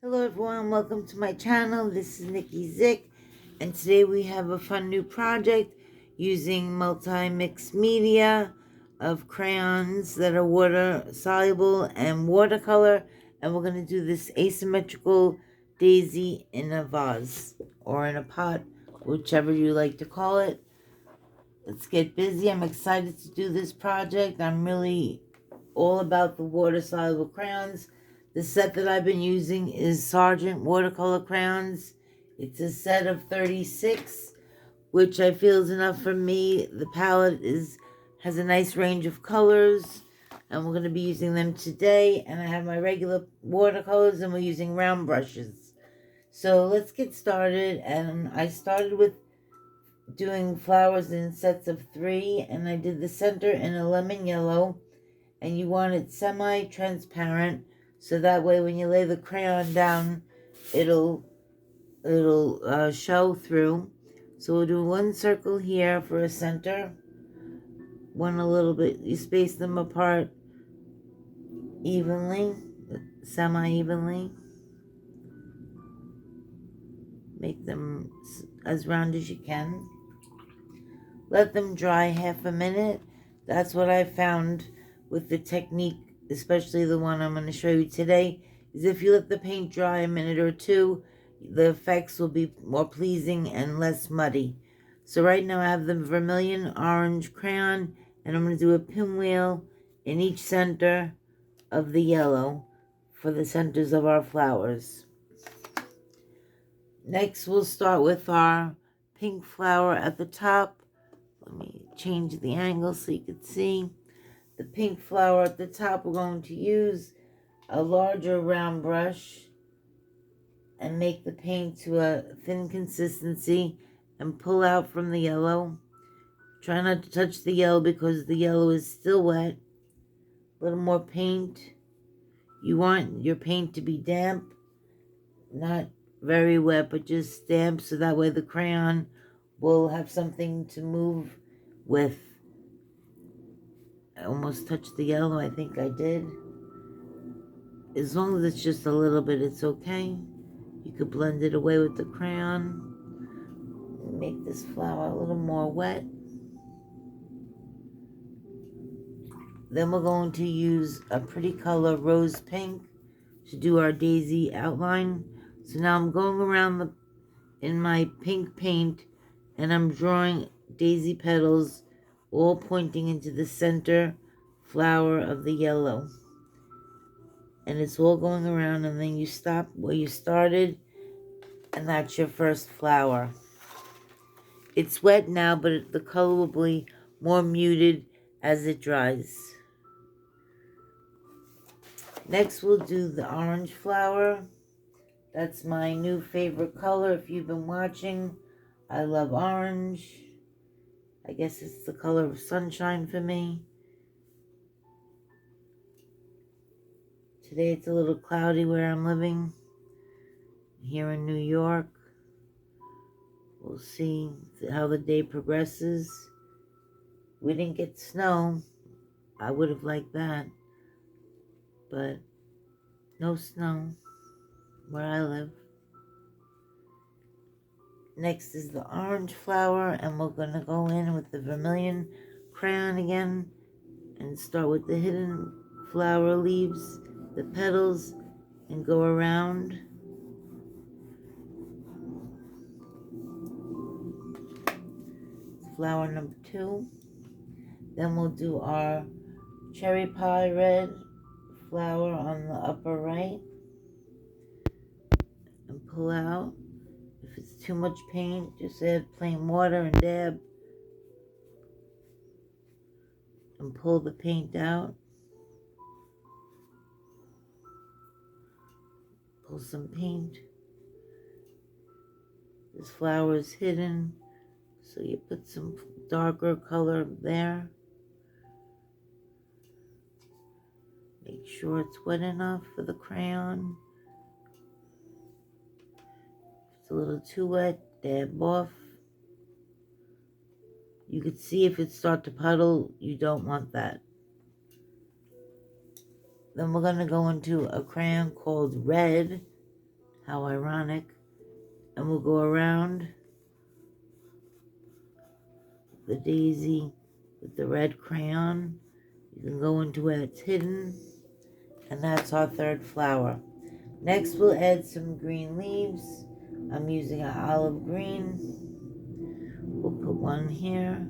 Hello everyone, welcome to my channel. This is Nikki Zick, and today we have a fun new project using multi-mix media of crayons that are water soluble and watercolor, and we're going to do this asymmetrical daisy in a vase or in a pot, whichever you like to call it. Let's get busy. I'm excited to do this project. I'm really all about the water soluble crayons. The set that I've been using is Sargent watercolor crayons. It's a set of 36, which I feel is enough for me. The palette has a nice range of colors, and we're going to be using them today. And I have my regular watercolors, and we're using round brushes. So let's get started. And I started with doing flowers in sets of 3, and I did the center in a lemon yellow, and you want it semi-transparent, so that way when you lay the crayon down, it'll show through. So we'll do one circle here for a center, one a little bit, you space them apart evenly, semi-evenly, make them as round as you can. Let them dry half a minute. That's what I found with the technique, especially the one I'm going to show you today, is if you let the paint dry a minute or two, the effects will be more pleasing and less muddy. So right now I have the vermilion orange crayon, and I'm going to do a pinwheel in each center of the yellow for the centers of our flowers. Next we'll start with our pink flower at the top. Let me change the angle so you can see. The pink flower at the top, we're going to use a larger round brush and make the paint to a thin consistency and pull out from the yellow. Try not to touch the yellow because the yellow is still wet. A little more paint. You want your paint to be damp, not very wet, but just damp, so that way the crayon will have something to move with. I almost touched the yellow, I think I did. As long as it's just a little bit, it's okay. You could blend it away with the crayon. Make this flower a little more wet. Then we're going to use a pretty color, rose pink, to do our daisy outline. So now I'm going around in my pink paint, and I'm drawing daisy petals, all pointing into the center flower of the yellow. And it's all going around, and then you stop where you started, and that's your first flower. It's wet now, but the color will be more muted as it dries. Next we'll do the orange flower. That's my new favorite color. If you've been watching, I love orange. I guess it's the color of sunshine for me. Today it's a little cloudy where I'm living, here in New York. We'll see how the day progresses. We didn't get snow. I would have liked that, but no snow where I live. Next is the orange flower, and we're going to go in with the vermilion crayon again and start with the hidden flower leaves, the petals, and go around. Flower number 2. Then we'll do our cherry pie red flower on the upper right and pull out. If it's too much paint, just add plain water and dab and pull the paint out. Pull some paint. This flower is hidden, so you put some darker color there. Make sure it's wet enough for the crayon. If it's a little too wet, dab off. You could see if it starts to puddle, you don't want that. Then we're going to go into a crayon called Red. How ironic. And we'll go around the daisy with the red crayon. You can go into where it's hidden. And that's our third flower. Next we'll add some green leaves. I'm using an olive green. We'll put one here.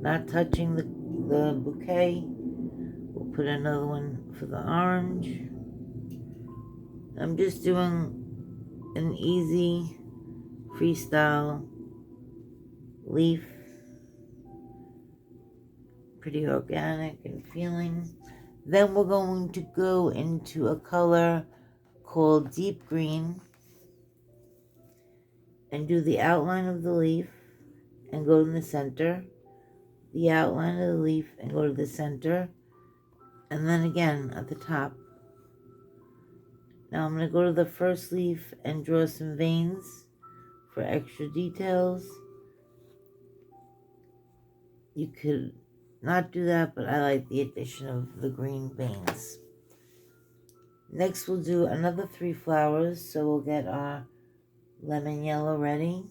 Not touching the bouquet. We'll put another one for the orange. I'm just doing an easy freestyle leaf. Pretty organic and feeling. Then we're going to go into a color called deep green and do the outline of the leaf and go in the center. The outline of the leaf and go to the center. And then again at the top. Now I'm going to go to the first leaf and draw some veins for extra details. You could not do that, but I like the addition of the green veins. Next we'll do another 3 flowers, so we'll get our lemon yellow ready.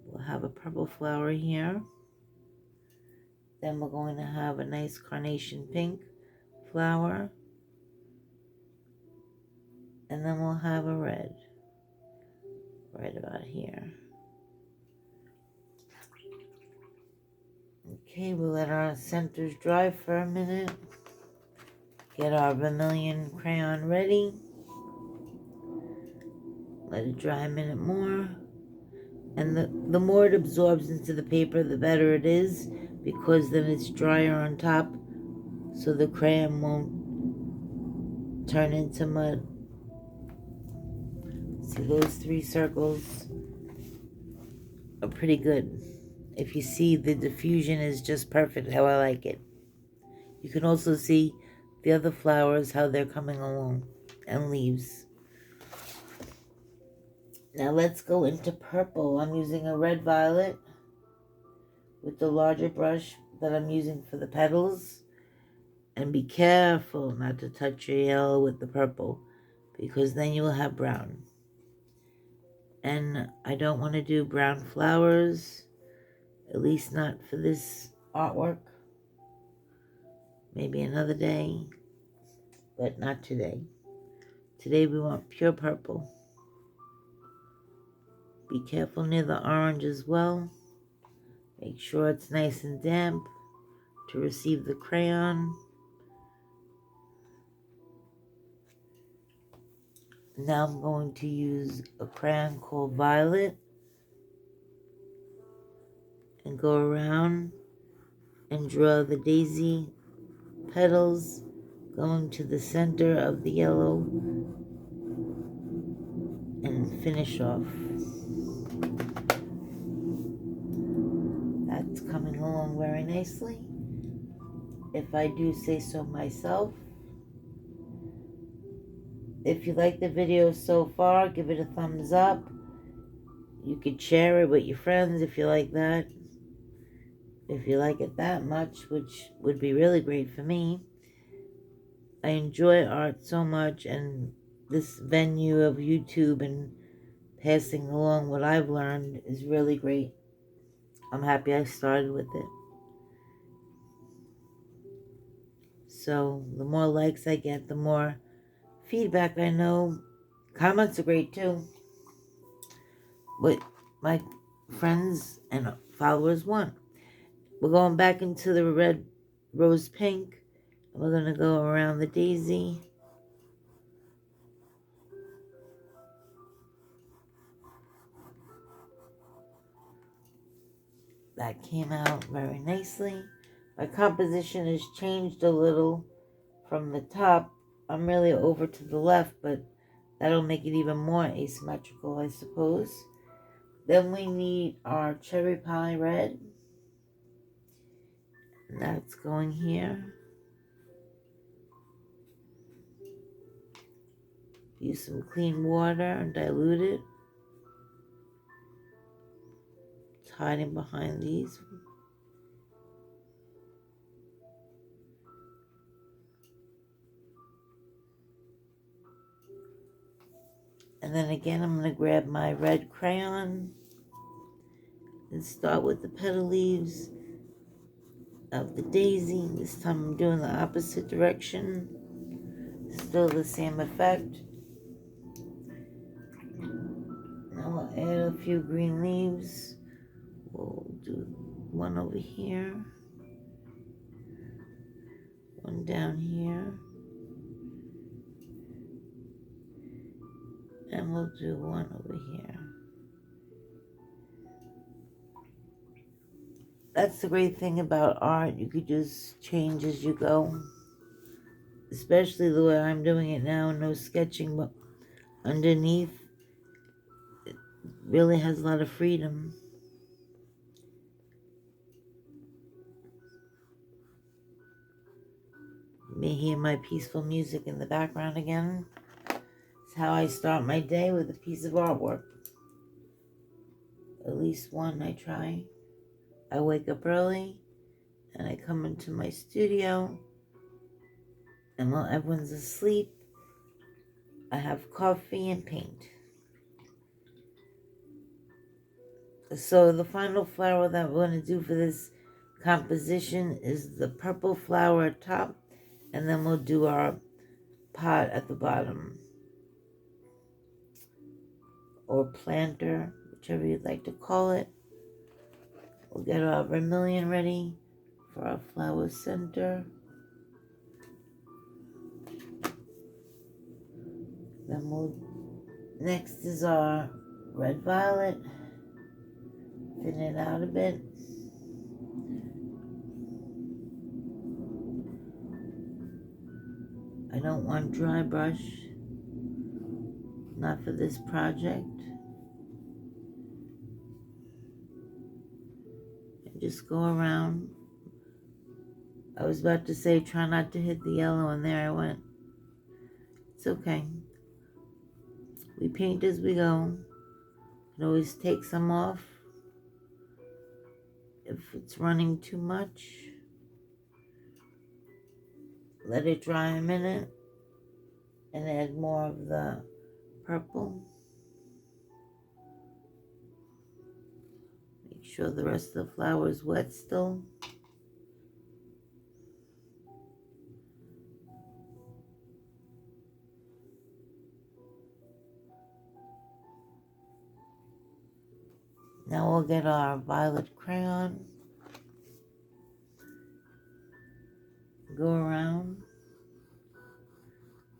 We'll have a purple flower here. Then we're going to have a nice carnation pink flower. And then we'll have a red right about here. Okay, we'll let our centers dry for a minute. Get our vermilion crayon ready. Let it dry a minute more. And the more it absorbs into the paper, the better it is, because then it's drier on top, so the crayon won't turn into mud. See, those 3 circles are pretty good. If you see, the diffusion is just perfect, how I like it. You can also see the other flowers, how they're coming along, and leaves. Now let's go into purple. I'm using a red violet with the larger brush that I'm using for the petals. And be careful not to touch your yellow with the purple, because then you will have brown. And I don't want to do brown flowers, at least not for this artwork. Maybe another day, but not today. Today we want pure purple. Be careful near the orange as well. Make sure it's nice and damp to receive the crayon. Now I'm going to use a crayon called Violet and go around and draw the daisy petals going to the center of the yellow and finish off. That's coming along very nicely, if I do say so myself. If you like the video so far, give it a thumbs up. You could share it with your friends if you like that. If you like it that much, which would be really great for me. I enjoy art so much, and this venue of YouTube and passing along what I've learned is really great. I'm happy I started with it. So the more likes I get, the more feedback I know. Comments are great too. What my friends and followers want. We're going back into the red rose pink. We're going to go around the daisy. That came out very nicely. My composition has changed a little from the top. I'm really over to the left, but that'll make it even more asymmetrical, I suppose. Then we need our cherry pie red. And that's going here. Use some clean water and dilute it. It's hiding behind these. And then again, I'm going to grab my red crayon and start with the petal leaves of the daisy. This time I'm doing the opposite direction. Still the same effect. Now we'll add a few green leaves. We'll do one over here, one down here, and we'll do one over here. That's the great thing about art. You could just change as you go. Especially the way I'm doing it now, no sketching, but underneath it really has a lot of freedom. You may hear my peaceful music in the background again. It's how I start my day, with a piece of artwork. At least one I try. I wake up early and I come into my studio, and while everyone's asleep, I have coffee and paint. So the final flower that we're going to do for this composition is the purple flower at top, and then we'll do our pot at the bottom, or planter, whichever you'd like to call it. We'll get our vermilion ready for our flower center. Next is our red violet. Thin it out a bit. I don't want dry brush, not for this project. And just go around. I was about to say try not to hit the yellow, and there I went. It's okay. We paint as we go. You can always take some off if it's running too much. Let it dry a minute and add more of the purple. Make sure the rest of the flower is wet still. Now we'll get our violet crayon. Go around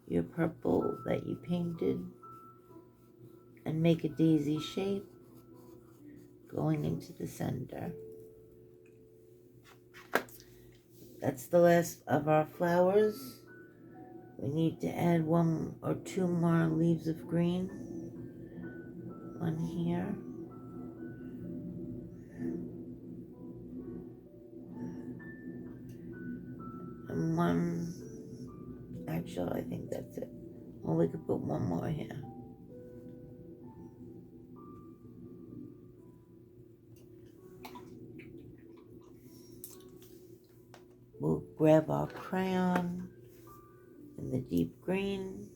your purple that you painted and make a daisy shape going into the center. That's the last of our flowers. We need to add one or two more leaves of green. One here. And one, actually I think that's it. Well, we could put one more here. We'll grab our crayon in the deep green.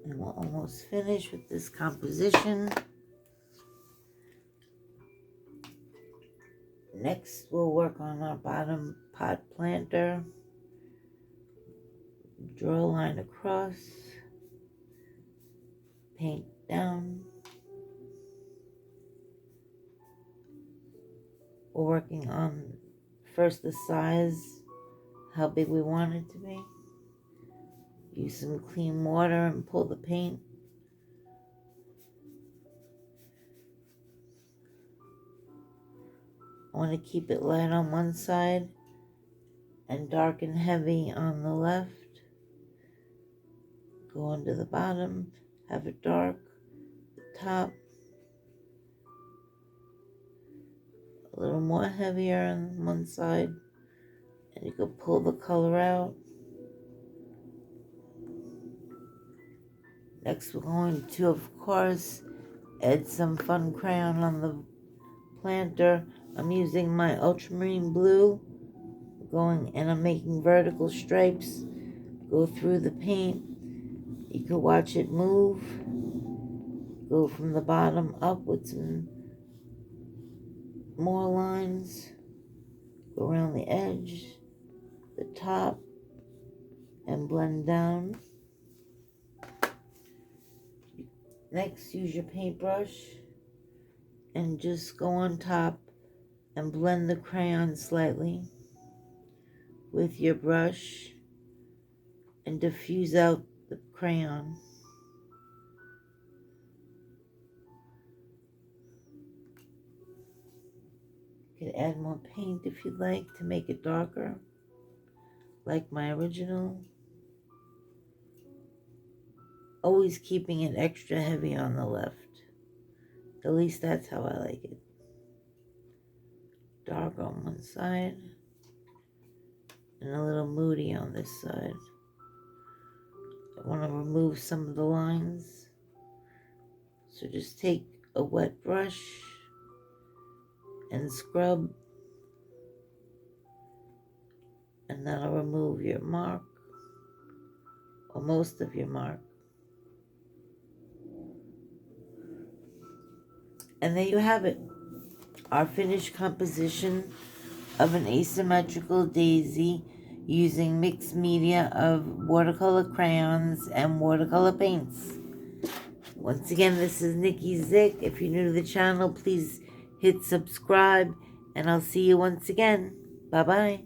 And we're almost finished with this composition. Next, we'll work on our bottom pot planter. Draw a line across. Paint down. We're working on first the size, how big we want it to be. Use some clean water and pull the paint. I want to keep it light on one side and dark and heavy on the left. Go into the bottom, have it dark, the top, a little more heavier on one side, and you can pull the color out. Next we're going to, of course, add some fun crayon on the planter. I'm using my ultramarine blue, and I'm making vertical stripes go through the paint. You can watch it move, go from the bottom up with some more lines, go around the edge, the top, and blend down. Next, use your paintbrush and just go on top and blend the crayon slightly with your brush and diffuse out the crayon. You can add more paint if you'd like to make it darker, like my original. Always keeping it extra heavy on the left. At least that's how I like it. Dark on one side and a little moody on this side. I want to remove some of the lines. So just take a wet brush and scrub, and that'll remove your mark, or most of your mark. And there you have it, our finished composition of an asymmetrical daisy using mixed media of watercolor crayons and watercolor paints. Once again, this is Nikki Zick. If you're new to the channel, please hit subscribe, and I'll see you once again. Bye-bye.